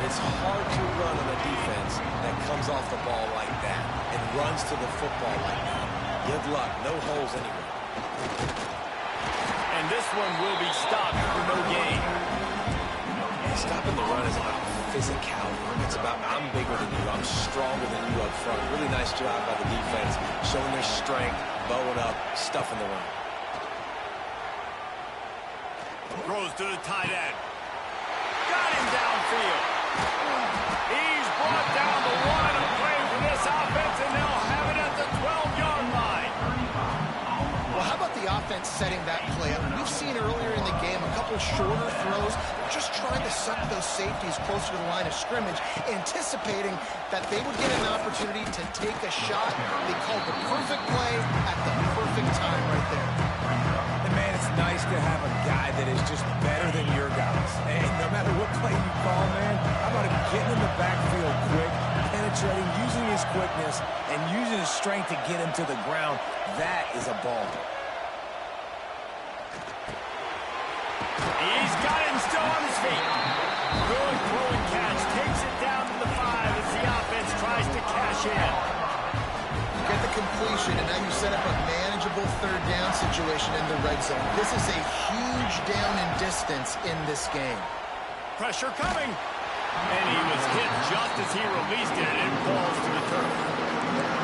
It's hard to run on a defense that comes off the ball like that and runs to the football like that. Good luck. No holes anywhere. And this one will be stopped for no gain. Stopping the run is about physicality. It's about I'm bigger than you. I'm stronger than you up front. Really nice job by the defense, showing their strength, bowing up, stuffing the run. Throws to the tight end. Got him downfield. He's brought down the one. A play for this offense, and they'll have it at the 12-yard line. Well, how about the offense setting that play up? We've seen earlier in the game a couple shorter throws, just trying to suck those safeties closer to the line of scrimmage, anticipating that they would get an opportunity to take a shot. They called the perfect play at the perfect time right there. And man, it's nice to have a guy that is just better than your guys. And no matter what play you call, man, how about him getting in the backfield quick, penetrating, using his quickness, and using his strength to get him to the ground. That is a ball. He's got him still on his feet. Good throw and catch. Takes it down to the 5 as the offense tries to cash in. You get the completion, and now you set up a manageable third down situation in the red zone. This is a huge down in distance in this game. Pressure coming. And he was hit just as he released it, and it falls to the turf.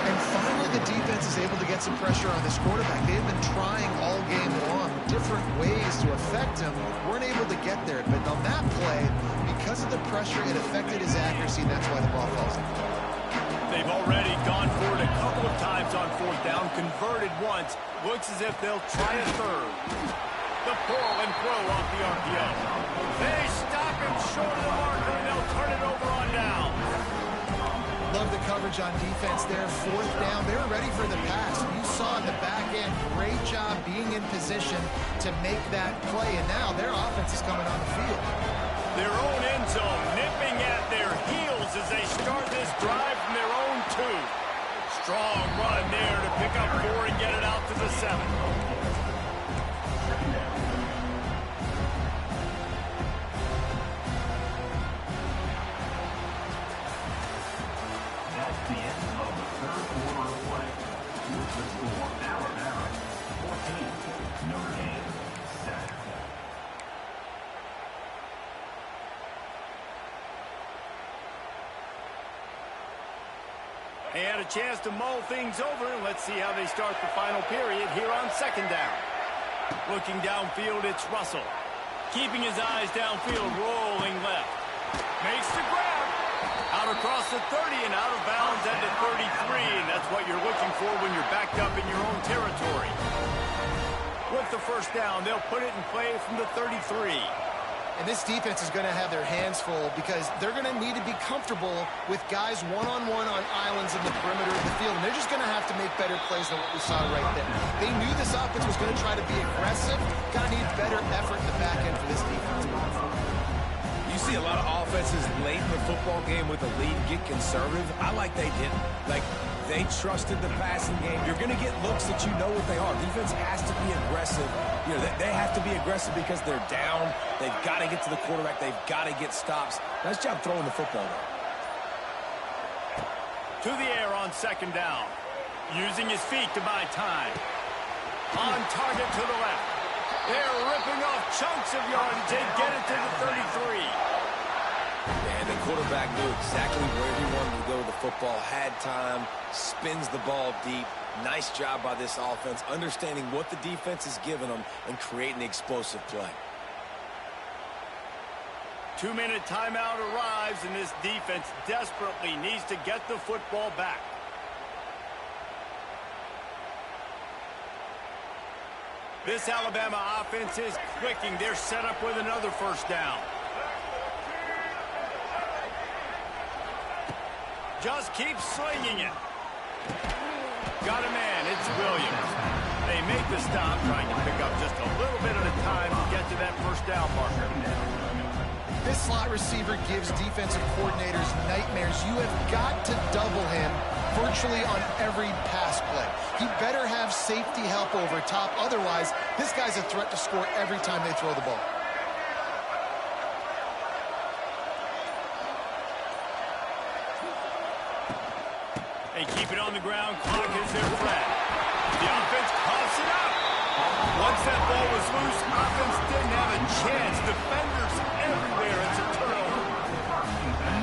And finally, the defense is able to get some pressure on this quarterback. They have been trying all game long. The difference different ways to affect him, weren't able to get there. But on that play, because of the pressure, it affected his accuracy, and that's why the ball falls in. They've already gone for it a couple of times on fourth down, converted once. Looks as if they'll try a third. The pull and throw off the RPO. They stop him short of the marker, and they'll turn it over on down. Love the coverage on defense there. Fourth down, they were ready for the pass. You saw in the back end, great job being in position to make that play, and now their offense is coming on the field. Their own end zone nipping at their heels as they start this drive from their own 2. Strong run there to pick up 4 and get it out to the 7. That's the end of the third quarter of play. With the score, Alabama 14, Notre Dame 7. They had a chance to mull things over, and let's see how they start the final period here on second down. Looking downfield, it's Russell. Keeping his eyes downfield, rolling left. Makes the grab. Out across the 30 and out of bounds at the 33, and that's what you're looking for when you're backed up in your own territory. With the first down, they'll put it in play from the 33. And this defense is going to have their hands full because they're going to need to be comfortable with guys one-on-one on islands in the perimeter of the field. And they're just going to have to make better plays than what we saw right there. They knew this offense was going to try to be aggressive. Going to need better effort in the back end for this defense. You see a lot of offenses late in the football game with a lead get conservative. I like they didn't. Like, they trusted the passing game. You're going to get looks that you know what they are. Defense has to be aggressive. You know, they have to be aggressive because they're down. They've got to get to the quarterback. They've got to get stops. Nice job throwing the football To there. the air on second down. Using his feet to buy time. On target to the left. They're ripping off chunks of yardage. They get it to the 33. And the quarterback knew exactly where he wanted to go with the football, had time, spins the ball deep. Nice job by this offense, understanding what the defense is giving them and creating the explosive play. 2-minute timeout arrives, and this defense desperately needs to get the football back. This Alabama offense is clicking. They're set up with another first down. Just keep slinging it. Got a man. It's Williams. They make the stop, trying to pick up just a little bit at a time to get to that first down marker. This slot receiver gives defensive coordinators nightmares. You have got to double him virtually on every pass play. He better have safety help over top. Otherwise, this guy's a threat to score every time they throw the ball. They keep it on the ground. Clock is their friend. The offense coughs it up. Once that ball was loose, offense didn't have a chance. Defenders everywhere. It's a turnover.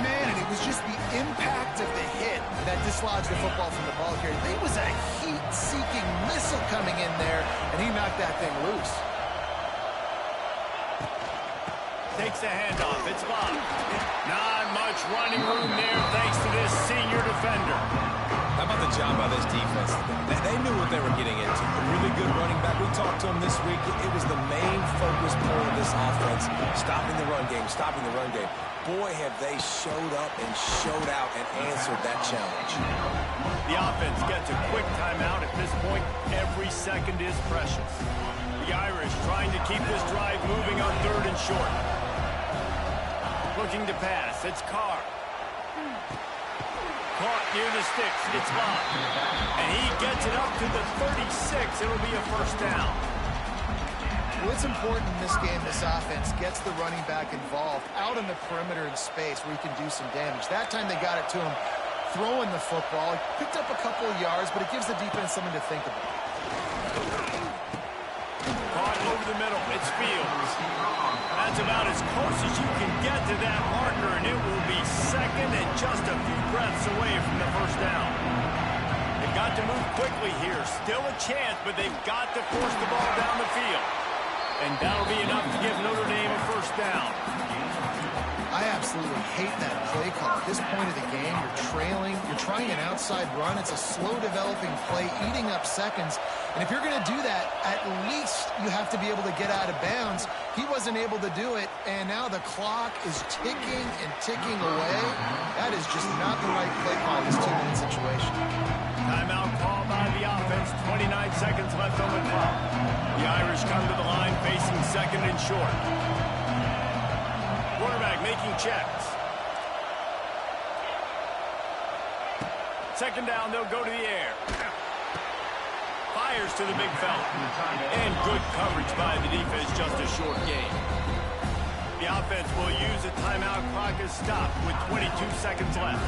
Man, and it was just the impact of the hit that dislodged the football from the ball carrier. There was a heat-seeking missile coming in there, and he knocked that thing loose. Takes the handoff. It's blocked. Not much running room there thanks to this senior defender. How about the job by this defense? They knew what they were getting into. A really good running back. We talked to him this week. It was the main focus point of this offense. Stopping the run game, stopping the run game. Boy, have they showed up and showed out and answered that challenge. The offense gets a quick timeout. At this point, every second is precious. The Irish trying to keep this drive moving on 3rd and short. Looking to pass. It's Carr. Caught near the sticks. It's blocked. And he gets it up to the 36. It'll be a first down. What's important in this game, this offense gets the running back involved out in the perimeter in space where he can do some damage. That time they got it to him throwing the football. He picked up a couple of yards, but it gives the defense something to think about. Caught over the middle. It's Fields. That's about as close as you can get to that marker, and it will be second and just a few breaths away from the first down. They've got to move quickly here. Still a chance, but they've got to force the ball down the field. And that'll be enough to give Notre Dame a first down. I absolutely hate that play call. At this point of the game, you're trailing, you're trying an outside run. It's a slow developing play, eating up seconds. And if you're going to do that, at least you have to be able to get out of bounds. He wasn't able to do it, and now the clock is ticking and ticking away. That is just not the right play call in this 2-minute situation. Timeout called by the offense. 29 seconds left on the clock. The Irish come to the line facing second and short. Quarterback making checks. Second down, they'll go to the air. Fires to the big fella. And good coverage by the defense, just a short game. The offense will use a timeout. Clock is stopped with 22 seconds left.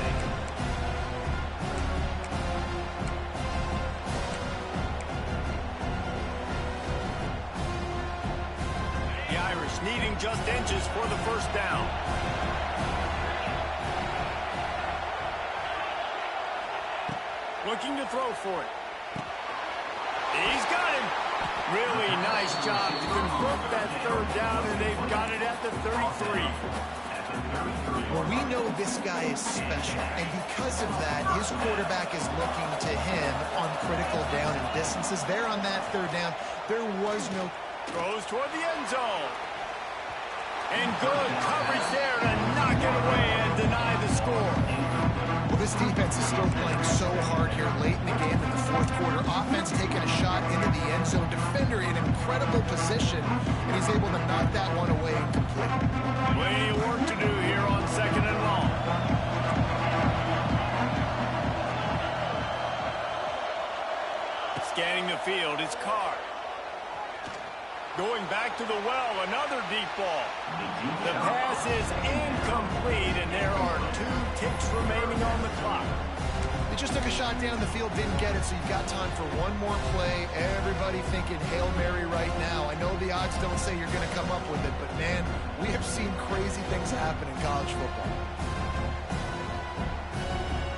The Irish needing just inches for the first down. Looking to throw for it. He's got him. Really nice job to convert that third down, and they've got it at the 33. Well, we know this guy is special, and because of that, his quarterback is looking to him on critical down and distances. There on that third down, there was no... Throws toward the end zone. And good coverage there to knock it away and deny the score. Well, this defense is still playing so hard here late in the game in the fourth quarter. Offense taking a shot into the end zone. Defender in incredible position, and he's able to knock that one away and complete. Plenty of work to do here on second and long. Scanning the field is Carr. Going back to the well, another deep ball. The pass is incomplete, and there are 2 ticks remaining on the clock. They just took a shot down the field, didn't get it, so you've got time for one more play. Everybody thinking Hail Mary right now. I know the odds don't say you're going to come up with it, but, man, we have seen crazy things happen in college football.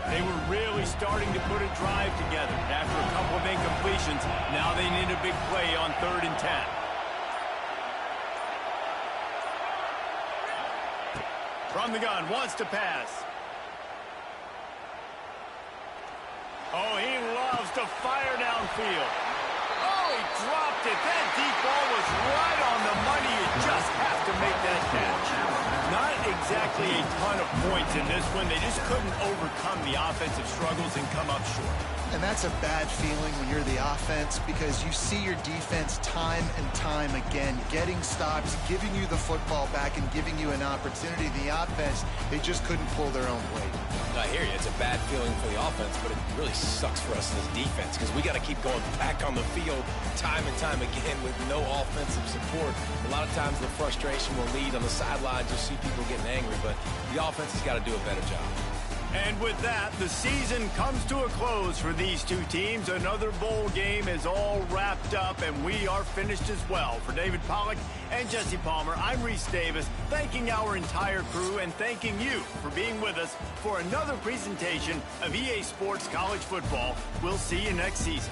They were really starting to put a drive together. After a couple of incompletions, now they need a big play on 3rd and 10. From the gun, wants to pass. Oh, he loves to fire downfield. Oh, he dropped it. That deep ball was right on the money. You just have to make that catch. Not exactly a ton of points in this one. They just couldn't overcome the offensive struggles and come up short. And that's a bad feeling when you're the offense, because you see your defense time and time again getting stops, giving you the football back and giving you an opportunity. The offense, they just couldn't pull their own weight. I hear you. It's a bad feeling for the offense, but it really sucks for us as defense because we got to keep going back on the field time and time again with no offensive support. A lot of times the frustration will lead on the sidelines. You'll see people getting angry, but the offense has got to do a better job. And with that, the season comes to a close for these two teams. Another bowl game is all wrapped up, and we are finished as well. For David Pollack and Jesse Palmer, I'm Reese Davis, thanking our entire crew and thanking you for being with us for another presentation of EA Sports College Football. We'll see you next season.